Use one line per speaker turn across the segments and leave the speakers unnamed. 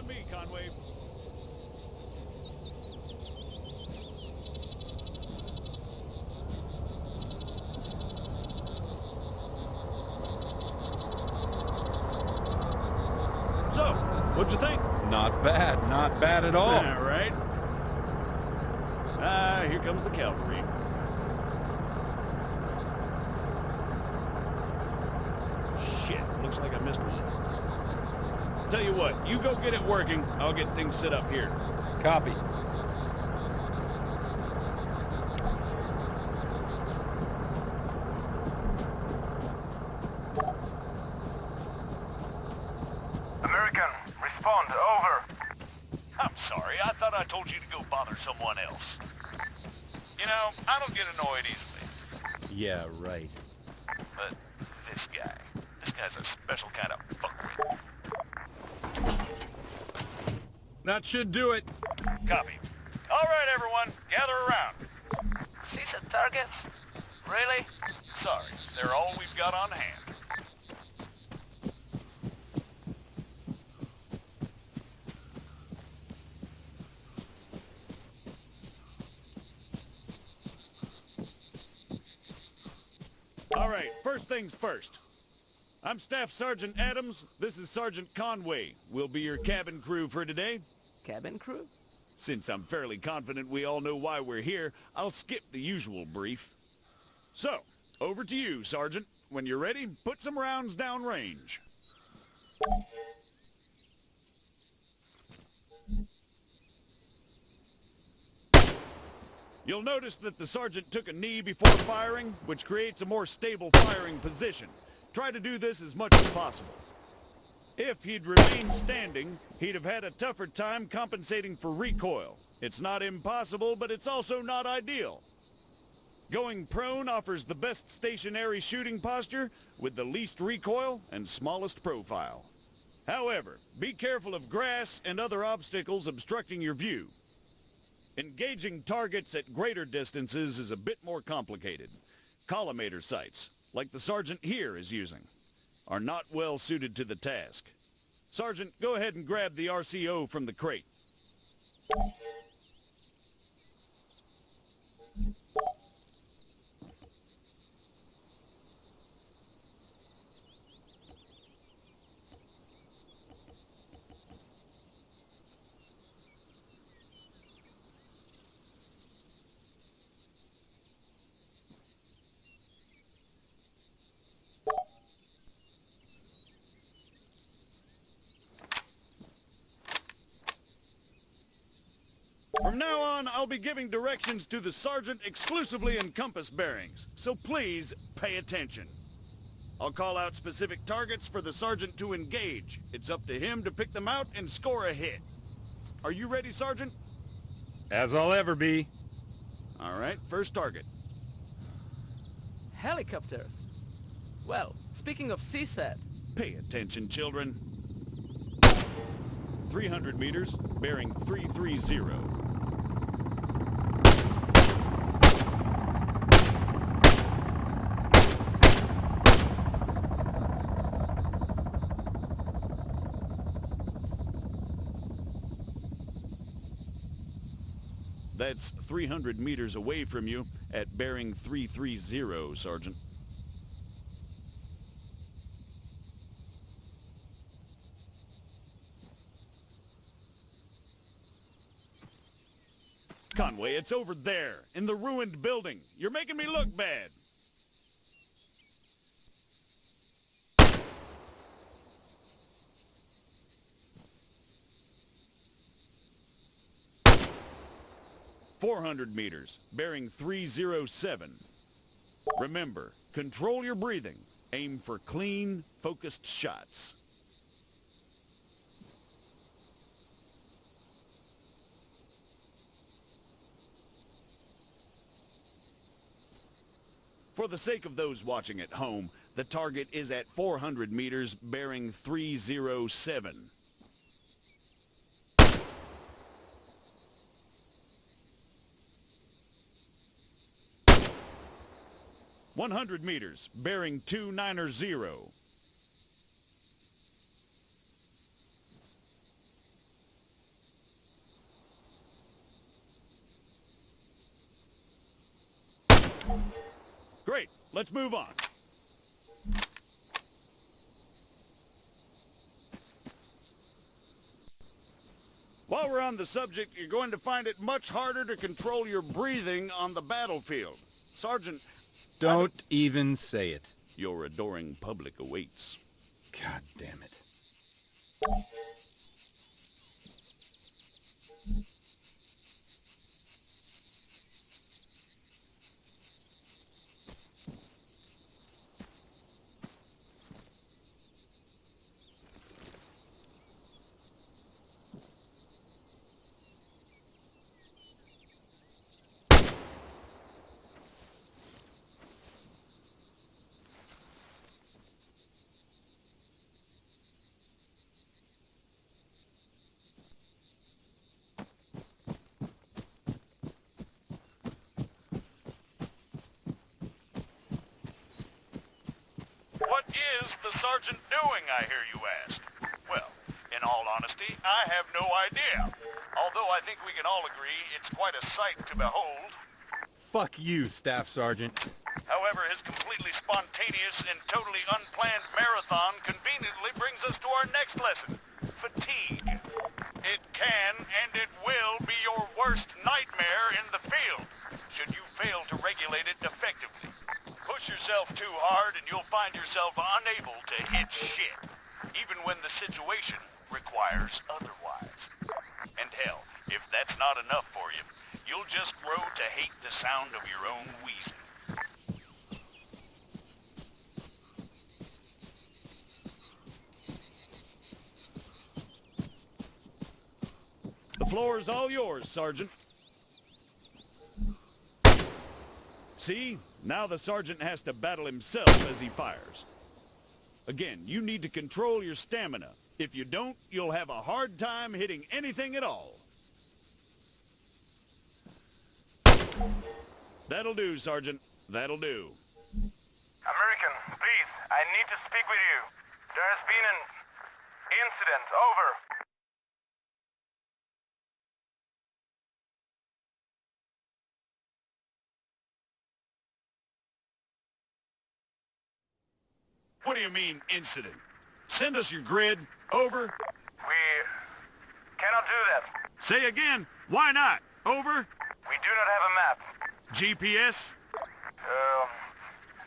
me, Conway. So, what'd you think?
Not bad at all.
All right. Here comes the cavalry. Shit, looks like I missed one. Tell you what, you go get it working. I'll get things set up here.
Copy.
American, respond, over.
I'm sorry, I thought I told you to go bother someone else. You know, I don't get annoyed easily.
Yeah, right.
But this guy's a special kind of fuckwit.
That should do it.
Copy. All right, everyone, gather around.
See some targets? Really?
Sorry, they're all we've got on hand. All right, first things first. I'm Staff Sergeant Adams. This is Sergeant Conway. We'll be your cabin crew for today.
Cabin crew?
Since I'm fairly confident we all know why we're here, I'll skip the usual brief. So, over to you, Sergeant. When you're ready, put some rounds down range. You'll notice that the sergeant took a knee before firing, which creates a more stable firing position. Try to do this as much as possible. If he'd remained standing, he'd have had a tougher time compensating for recoil. It's not impossible, but it's also not ideal. Going prone offers the best stationary shooting posture with the least recoil and smallest profile. However, be careful of grass and other obstacles obstructing your view. Engaging targets at greater distances is a bit more complicated. Collimator sights, like the sergeant here is using, are not well suited to the task. Sergeant, go ahead and grab the RCO from the crate. From now on, I'll be giving directions to the sergeant exclusively in compass bearings, so please pay attention. I'll call out specific targets for the sergeant to engage. It's up to him to pick them out and score a hit. Are you ready, Sergeant?
As I'll ever be.
All right, first target.
Helicopters. Well, speaking of CSAT,
Pay attention, children. 300 meters, bearing 330. That's 300 meters away from you at bearing 330, Sergeant. Conway, it's over there, in the ruined building. You're making me look bad. .400 meters, bearing 307. Remember, control your breathing. Aim for clean, focused shots. For the sake of those watching at home, the target is at 400 meters, bearing 307. .100 meters, bearing 290. let's move on. While we're on the subject, you're going to find it much harder to control your breathing on the battlefield. Sergeant,
Don't even say it.
your adoring public awaits.
God damn it.
What is the sergeant doing, I hear you ask? Well, in all honesty, I have no idea. Although I think we can all agree it's quite a sight to behold.
Fuck you, Staff Sergeant.
However, his completely spontaneous and totally unplanned marathon conveniently brings us to our next lesson. Fatigue. It can and it will be your worst nightmare in the field, should you fail to regulate it effectively. Push yourself too hard and you'll find yourself unable to hit shit, even when the situation requires otherwise. And hell, if that's not enough for you, you'll just grow to hate the sound of your own wheezing. The floor is all yours, Sergeant. See? Now the sergeant has to battle himself as he fires. Again, you need to control your stamina. If you don't, you'll have a hard time hitting anything at all. That'll do, Sergeant. That'll do.
American, please, I need to speak with you. There has been an incident. Over.
What do you mean, incident? Send us your grid. Over.
We cannot do that.
Say again. Why not? Over.
We do not have a map.
GPS.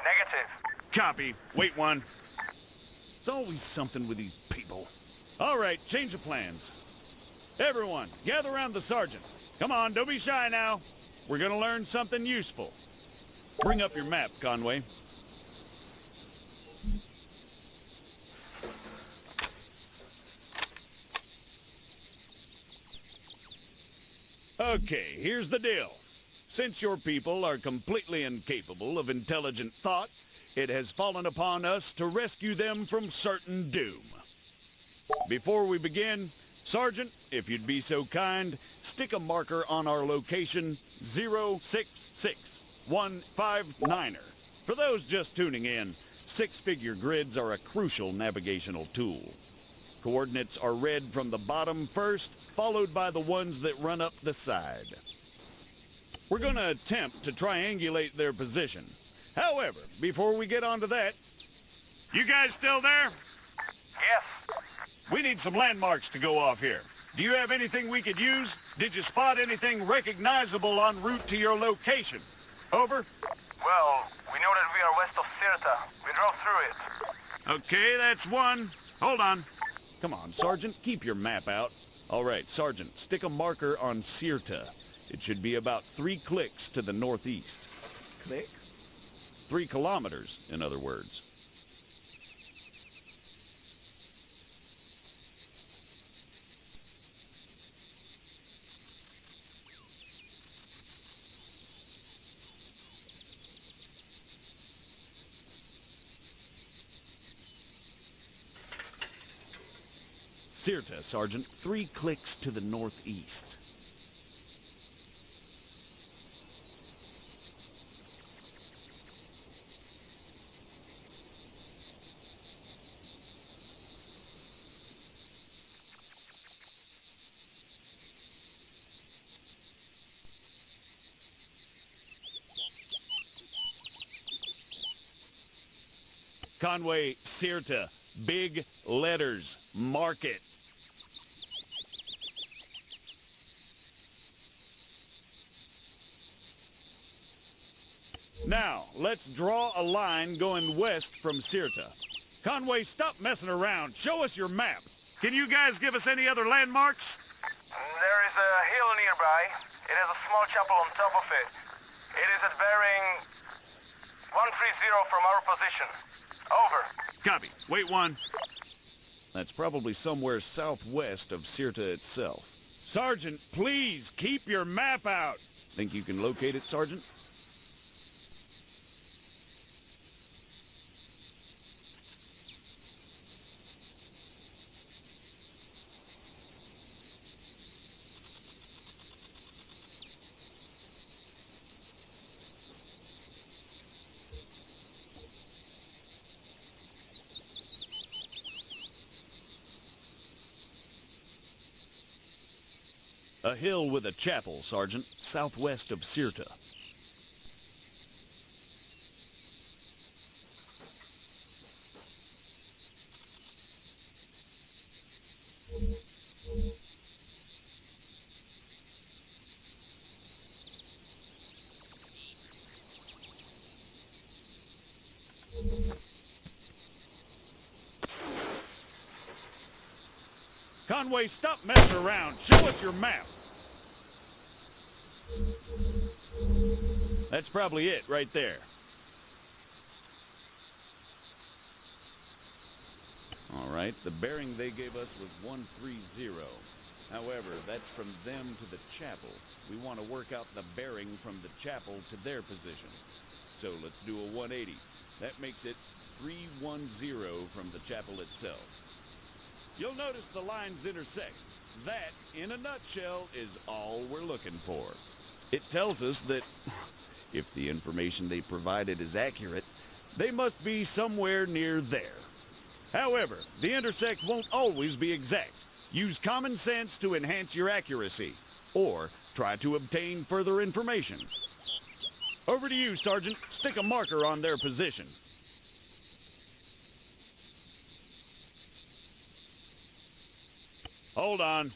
Negative.
Copy. Wait one. It's always something with these people. All right, change of plans. Everyone, gather around the sergeant. Come on, don't be shy now. We're gonna learn something useful. Bring up your map, Conway. Okay, here's the deal. Since your people are completely incapable of intelligent thought, it has fallen upon us to rescue them from certain doom. Before we begin, Sergeant, if you'd be so kind, stick a marker on our location 066159er. For those just tuning in, six-figure grids are a crucial navigational tool. Coordinates are read from the bottom first, followed by the ones that run up the side. We're going to attempt to triangulate their position. However, before we get onto that, you guys still there?
Yes.
We need some landmarks to go off here. Do you have anything we could use? Did you spot anything recognizable en route to your location? Over.
Well, we know that we are west of Sirta. We drove through it.
Okay, that's one. Hold on. Come on, Sergeant, keep your map out. All right, Sergeant, stick a marker on Sirta. It should be about 3 clicks to the northeast.
Clicks?
3 kilometers, in other words. Sirta, Sergeant. 3 clicks to the northeast. Conway, Sirta. Big letters. Mark it. Now, let's draw a line going west from Sirta. Conway, stop messing around. Show us your map. Can you guys give us any other landmarks?
There is a hill nearby. It has a small chapel on top of it. It is at bearing 130 from our position. Over.
Copy. Wait one. That's probably somewhere southwest of Sirta itself. Sergeant, please keep your map out. Think you can locate it, Sergeant? A hill with a chapel, Sergeant, southwest of Sirta. Conway, stop messing around. Show us your map. That's probably it right there. All right, the bearing they gave us was 130. However, that's from them to the chapel. We want to work out the bearing from the chapel to their position. So let's do a 180. That makes it 310 from the chapel itself. You'll notice the lines intersect. That, in a nutshell, is all we're looking for. It tells us that if the information they provided is accurate, they must be somewhere near there. However, the intersect won't always be exact. Use common sense to enhance your accuracy, or try to obtain further information. Over to you, Sergeant. Stick a marker on their position. Hold on.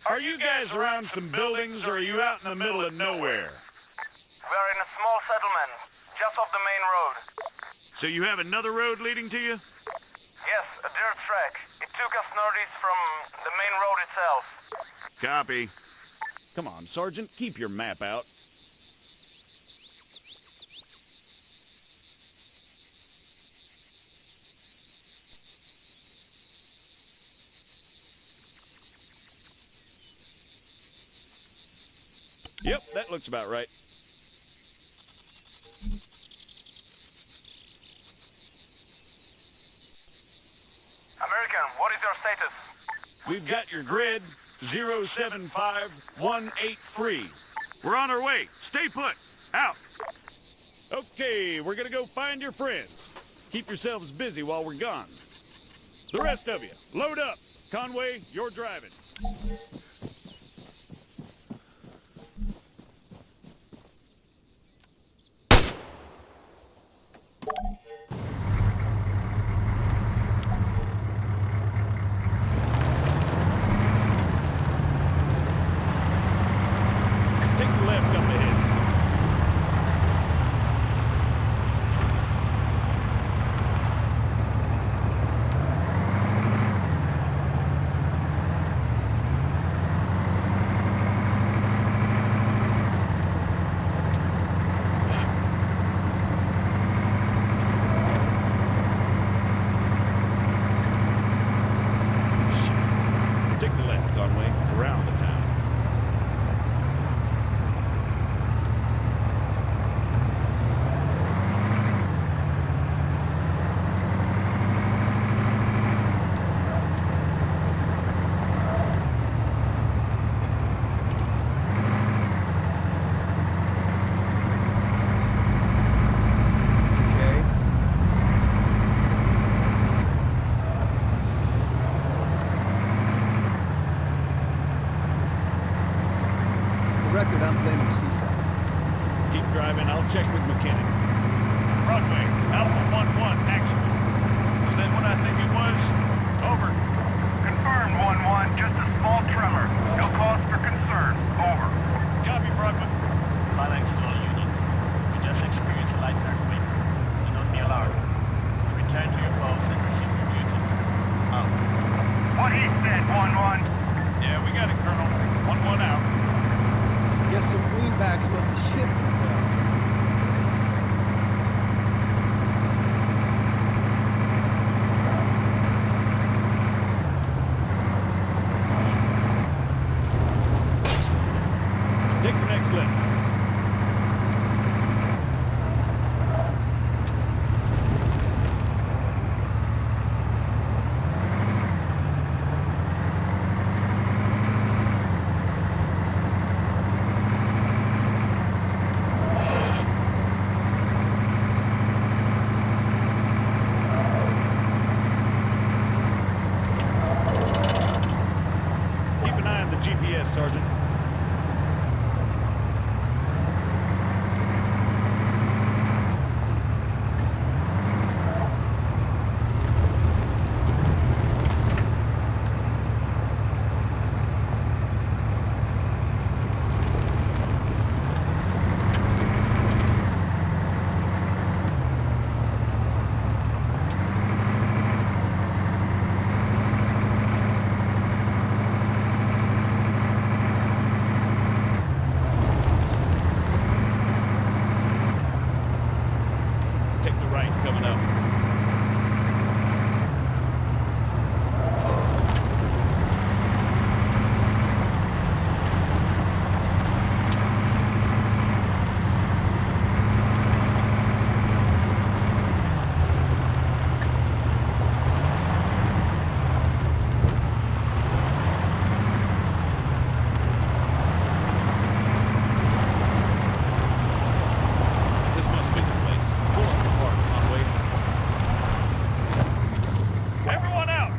Are you guys around some buildings, or are you out in the middle of nowhere?
We're in a small settlement, just off the main road.
So you have another road leading to you?
Yes, a dirt track. It took us northeast from the main road itself.
Copy. Come on, Sergeant, keep your map out. Yep, that looks about right.
American, what is your status?
We've got your grid, 075183. We're on our way. Stay put. Out. Okay, we're gonna go find your friends. Keep yourselves busy while we're gone. The rest of you, load up. Conway, you're driving. Take the left up ahead. Take the left, Conway, around the town.
Okay. For the record, I'm blaming Seaside.
Keep driving. I'll check with McKinnon. Broadway, Alpha 1-1, actually. Is that what I think it was? Over.
Confirmed 1-1, just a small tremor. No cause for concern. Over.
Copy, Broadway.
Phalanx to all units. We just experienced a light earthquake. Do not be alarmed. Return to your posts and resume your duties. Out.
What he said, 1-1.
Yeah, we got it, Colonel. 1-1 out.
Guess some greenbacks must have shit themselves.
Take the next left. Keep an eye on the GPS, Sergeant. Take the right coming up. This must be the place. Pull up the park, Conway. Everyone out!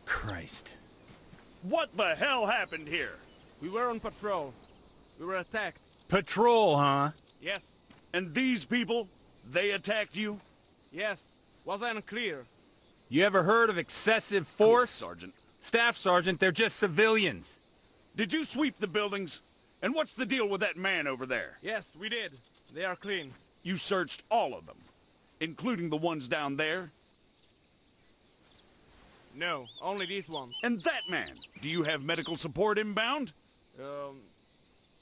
Christ.
What the hell happened here?
We were on patrol. We were attacked.
Patrol, huh?
Yes.
And these people, they attacked you?
Yes. Was I unclear?
You ever heard of excessive
Cool,
force?
Sergeant.
Staff Sergeant, they're just civilians.
Did you sweep the buildings? And what's the deal with that man over there?
Yes, we did. They are clean.
You searched all of them, including the ones down there?
No, only these ones.
And that man, do you have medical support inbound?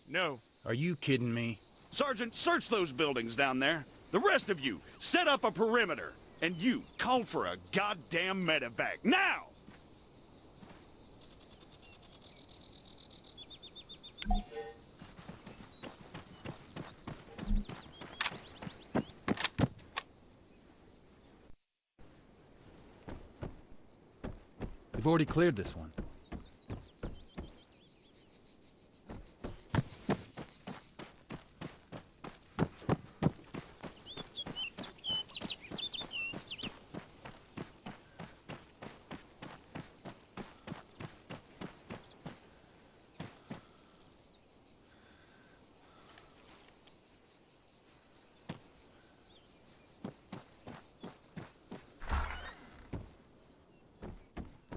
No.
Are you kidding me?
Sergeant, search those buildings down there. The rest of you, set up a perimeter. And you, call for a goddamn medevac, now!
They've already cleared this one.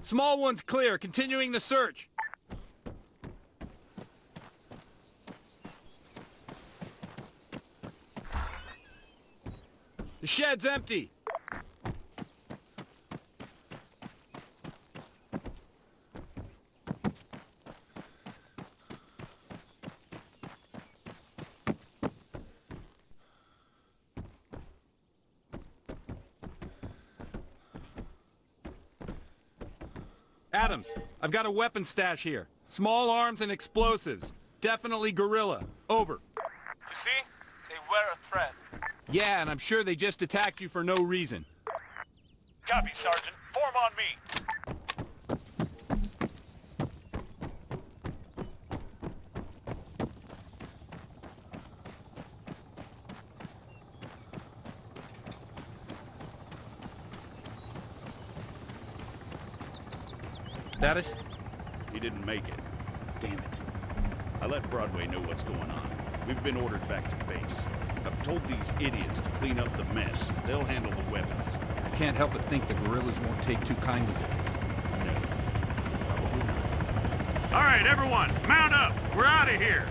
Small one's clear. Continuing the search. The shed's empty. Adams, I've got a weapon stash here. Small arms and explosives. Definitely guerrilla. Over.
You see? They were a threat.
Yeah, and I'm sure they just attacked you for no reason.
Copy, Sergeant. Form on me.
Status?
He didn't make it. Damn it. I let Broadway know what's going on. We've been ordered back to base. I've told these idiots to clean up the mess. They'll handle the weapons.
I can't help but think the guerrillas won't take too kindly to this.
No, probably not.
All right, everyone, mount up. We're out of here.